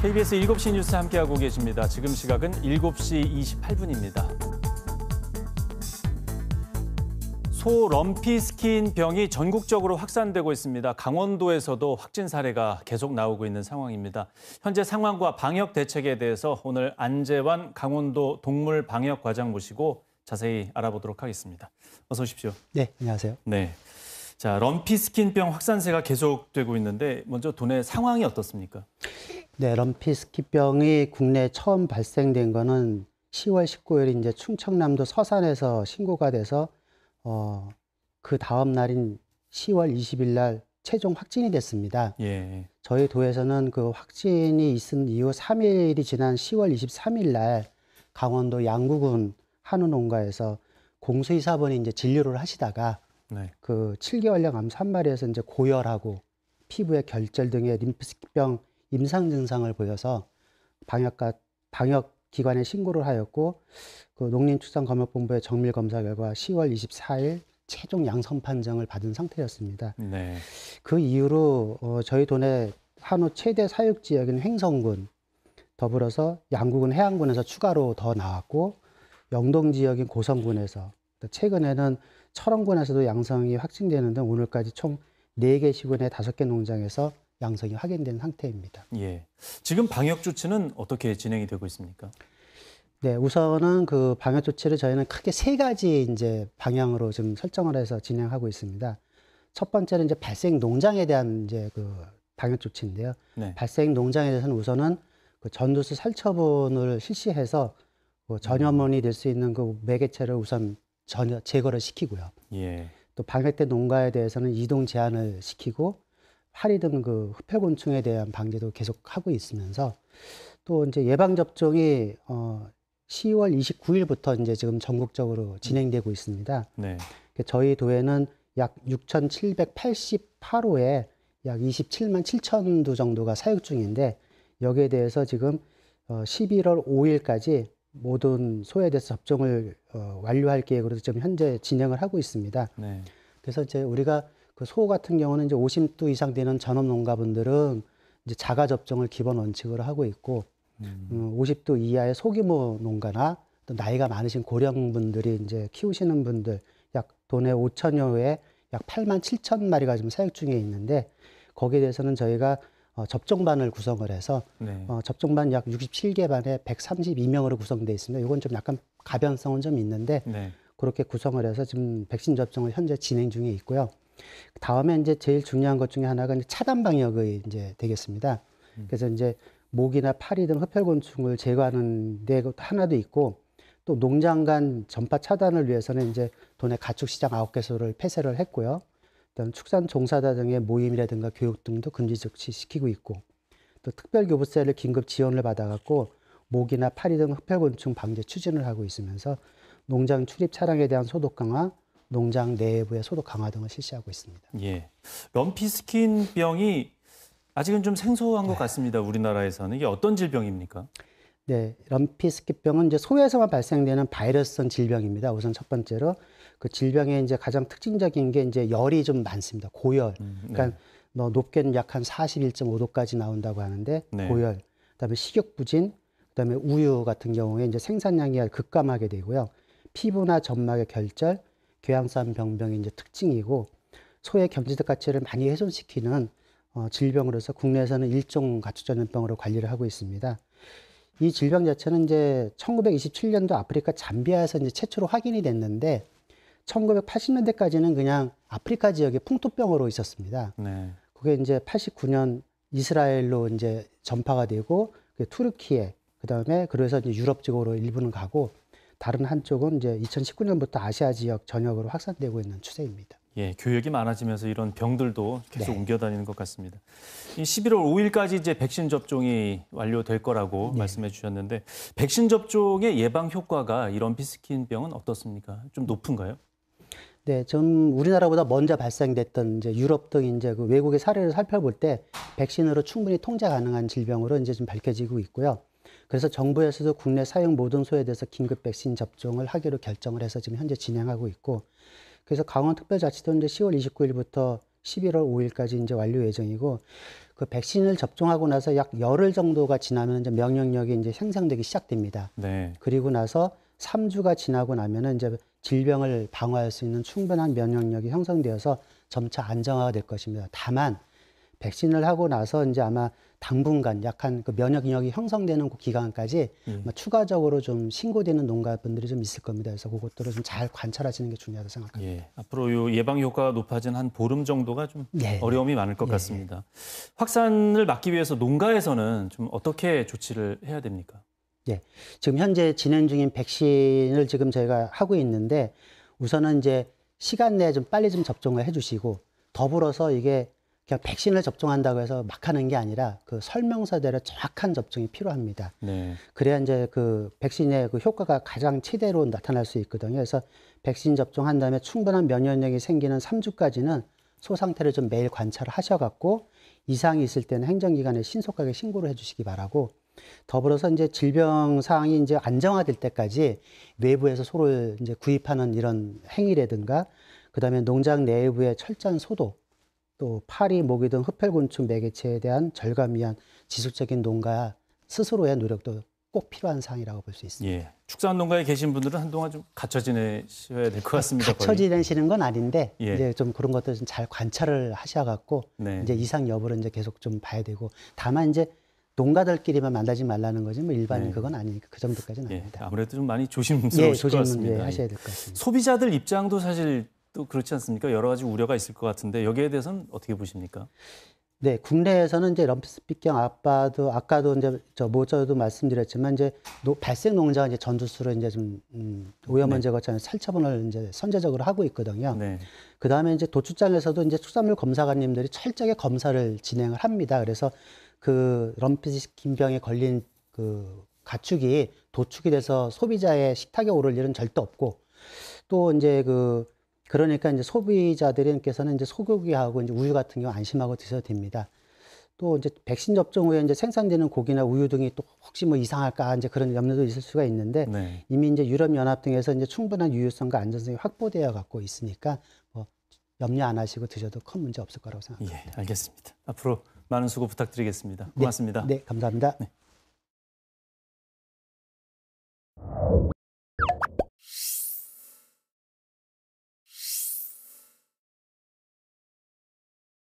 KBS 7시 뉴스 함께하고 계십니다. 지금 시각은 7시 28분입니다. 소 럼피스킨 병이 전국적으로 확산되고 있습니다. 강원도에서도 확진 사례가 계속 나오고 있는 상황입니다. 현재 상황과 방역 대책에 대해서 오늘 안재환 강원도 동물방역과장 모시고 자세히 알아보도록 하겠습니다. 어서 오십시오. 네, 안녕하세요. 네. 자, 럼피스킨병 확산세가 계속되고 있는데 먼저 도내 상황이 어떻습니까? 네, 럼피스킨병이 국내에 처음 발생된 거는 10월 19일 이제 충청남도 서산에서 신고가 돼서 그 다음 날인 10월 20일 날 최종 확진이 됐습니다. 예. 저희 도에서는 그 확진이 있은 이후 3일이 지난 10월 23일 날 강원도 양구군 한우 농가에서 공수의사분이 이제 진료를 하시다가 네. 그 7개월령 암수 한 마리에서 이제 고열하고 피부에 결절 등의 림프스킨병 임상 증상을 보여서 방역기관에 신고를 하였고 그 농림축산검역본부의 정밀 검사 결과 10월 24일 최종 양성 판정을 받은 상태였습니다. 네. 그 이후로 저희 도내 한우 최대 사육 지역인 횡성군, 더불어서 양구군 해안군에서 추가로 더 나왔고 영동 지역인 고성군에서 최근에는 철원군에서도 양성이 확진되는데 오늘까지 총 4개 시군의 5개 농장에서 양성이 확인된 상태입니다. 예. 지금 방역 조치는 어떻게 진행이 되고 있습니까? 네, 우선은 그 방역 조치를 저희는 크게 3가지 이제 방향으로 지금 설정을 해서 진행하고 있습니다. 첫 번째는 이제 발생 농장에 대한 이제 그 방역 조치인데요. 네. 발생 농장에 대해서는 우선은 그 전두수 살처분을 실시해서 그 전염원이 될 수 있는 그 매개체를 우선 제거를 시키고요. 예. 또 방역된 농가에 대해서는 이동 제한을 시키고 파리 등 그 흡혈곤충에 대한 방제도 계속 하고 있으면서 또 이제 예방 접종이 10월 29일부터 이제 지금 전국적으로 진행되고 있습니다. 네. 저희 도에는 약 6,788호에 약 27만 7천 두 정도가 사육 중인데 여기에 대해서 지금 11월 5일까지 모든 소에 대해서 접종을 완료할 계획으로 지금 현재 진행을 하고 있습니다. 네. 그래서 이제 우리가 그 소 같은 경우는 이제 50두 이상 되는 전업 농가분들은 이제 자가 접종을 기본 원칙으로 하고 있고 50두 이하의 소규모 농가나 또 나이가 많으신 고령분들이 이제 키우시는 분들 약 도내 5천여 회에 약 8만 7천 마리가 지금 사육 중에 있는데 거기에 대해서는 저희가 접종반을 구성을 해서 네. 접종반 약 67개 반에 132명으로 구성되어 있습니다. 이건 좀 약간 가변성은 좀 있는데 네. 그렇게 구성을 해서 지금 백신 접종을 현재 진행 중에 있고요. 다음에 이제 제일 중요한 것 중에 하나가 이제 차단 방역이 이제 되겠습니다. 그래서 이제 모기나 파리 등 흡혈곤충을 제거하는 데 하나도 있고 또 농장 간 전파 차단을 위해서는 이제 도내 가축시장 9개소를 폐쇄를 했고요. 그다음 축산 종사자 등의 모임이라든가 교육 등도 금지 조치시키고 있고 또 특별교부세를 긴급 지원을 받아갖고 모기나 파리 등 흡혈곤충 방제 추진을 하고 있으면서 농장 출입 차량에 대한 소독 강화, 농장 내부의 소독 강화 등을 실시하고 있습니다. 예. 럼피스킨병이 아직은 좀 생소한 것 같습니다. 우리나라에서는 이게 어떤 질병입니까? 네, 럼피스킨병은 이제 소에서만 발생되는 바이러스성 질병입니다. 우선 첫 번째로 그 질병의 이제 가장 특징적인 게 이제 열이 좀 많습니다. 고열. 네. 그러니까 높게는 약 한 41.5도까지 나온다고 하는데 네. 고열. 그다음에 식욕 부진, 그다음에 우유 같은 경우에 이제 생산량이 급감하게 되고요. 피부나 점막의 결절, 궤양성 병병이 이제 특징이고 소의 경제적 가치를 많이 훼손시키는 질병으로서 국내에서는 일종 가축전염병으로 관리를 하고 있습니다. 이 질병 자체는 이제 1927년도 아프리카 잠비아에서 이제 최초로 확인이 됐는데 1980년대까지는 그냥 아프리카 지역의 풍토병으로 있었습니다. 네. 그게 이제 89년 이스라엘로 이제 전파가 되고 투르키에 그다음에 그래서 이제 유럽 쪽으로 일부는 가고 다른 한쪽은 이제 2019년부터 아시아 지역 전역으로 확산되고 있는 추세입니다. 예, 교육이 많아지면서 이런 병들도 계속 네. 옮겨다니는 것 같습니다. 이 11월 5일까지 이제 백신 접종이 완료될 거라고 네. 말씀해 주셨는데 백신 접종의 예방 효과가 이 럼피스킨병은 어떻습니까? 좀 높은가요? 네, 좀 우리나라보다 먼저 발생됐던 이제 유럽 등 이제 그 외국의 사례를 살펴볼 때 백신으로 충분히 통제 가능한 질병으로 이제 좀 밝혀지고 있고요. 그래서 정부에서도 국내 사용 모든 소에 대해서 긴급 백신 접종을 하기로 결정을 해서 지금 현재 진행하고 있고, 그래서 강원특별자치도 이제 10월 29일부터 11월 5일까지 이제 완료 예정이고 그 백신을 접종하고 나서 약 열흘 정도가 지나면 이제 면역력이 이제 생성되기 시작됩니다. 네. 그리고 나서 3주가 지나고 나면은 이제 질병을 방어할 수 있는 충분한 면역력이 형성되어서 점차 안정화가 될 것입니다. 다만 백신을 하고 나서 이제 아마 당분간 약한 그 면역력이 형성되는 그 기간까지 아마 추가적으로 좀 신고되는 농가분들이 좀 있을 겁니다. 그래서 그것들을 좀 잘 관찰하시는 게 중요하다고 생각합니다. 예. 앞으로 요 예방 효과가 높아진 한 보름 정도가 좀 네. 어려움이 많을 것 같습니다. 확산을 막기 위해서 농가에서는 좀 어떻게 조치를 해야 됩니까? 예. 지금 현재 진행 중인 백신을 지금 저희가 하고 있는데 우선은 이제 시간 내에 좀 빨리 좀 접종을 해 주시고 더불어서 이게 그냥 백신을 접종한다고 해서 막 하는 게 아니라 그 설명서대로 정확한 접종이 필요합니다. 네. 그래야 이제 그 백신의 그 효과가 가장 최대로 나타날 수 있거든요. 그래서 백신 접종한 다음에 충분한 면역력이 생기는 3주까지는 소 상태를 좀 매일 관찰을 하셔갖고 이상이 있을 때는 행정기관에 신속하게 신고를 해주시기 바라고 더불어서 이제 질병 사항이 이제 안정화될 때까지 외부에서 소를 이제 구입하는 이런 행위라든가 그다음에 농장 내부의 철저한 소독 또 파리, 모기 등 흡혈곤충 매개체에 대한 절감 위한 지속적인 농가 스스로의 노력도 꼭 필요한 사항이라고 볼 수 있습니다. 예. 축산농가에 계신 분들은 한동안 좀 갇혀 지내셔야 될 것 같습니다. 갇혀 지내시는 건 아닌데 예. 이제 좀 그런 것들 좀 잘 관찰을 하셔갖고 네. 이제 이상 여부를 이제 계속 좀 봐야 되고 다만 이제 농가들끼리만 만나지 말라는 거지 뭐 일반인 네. 그건 아니니까 그 정도까지는 예. 아닙니다. 아무래도 좀 많이 조심스러우실 것 조심은 같습니다. 하셔야 될 것 같습니다. 소비자들 입장도 사실 또 그렇지 않습니까? 여러 가지 우려가 있을 것 같은데 여기에 대해서는 어떻게 보십니까? 네, 국내에서는 이제 럼피스피경 아까도 이제 모처도 말씀드렸지만 이제 발생 농자가 이제 전두수로 이제 좀 오염원 제거처럼 살처분을 이제 선제적으로 하고 있거든요. 네. 그 다음에 이제 도축장에서도 이제 축산물 검사관님들이 철저하게 검사를 진행을 합니다. 그래서 그 럼피스킨병에 걸린 그 가축이 도축이 돼서 소비자의 식탁에 오를 일은 절대 없고 또 이제 그러니까 이제 소비자들께서는 이제 소고기하고 이제 우유 같은 경우 안심하고 드셔도 됩니다. 또 이제 백신 접종 후에 이제 생산되는 고기나 우유 등이 또 혹시 뭐 이상할까 이제 그런 염려도 있을 수가 있는데 네. 이미 이제 유럽연합 등에서 이제 충분한 유효성과 안전성이 확보되어 갖고 있으니까 뭐 염려 안 하시고 드셔도 큰 문제 없을 거라고 생각합니다. 예, 알겠습니다. 앞으로 많은 수고 부탁드리겠습니다. 고맙습니다. 네, 감사합니다. 네.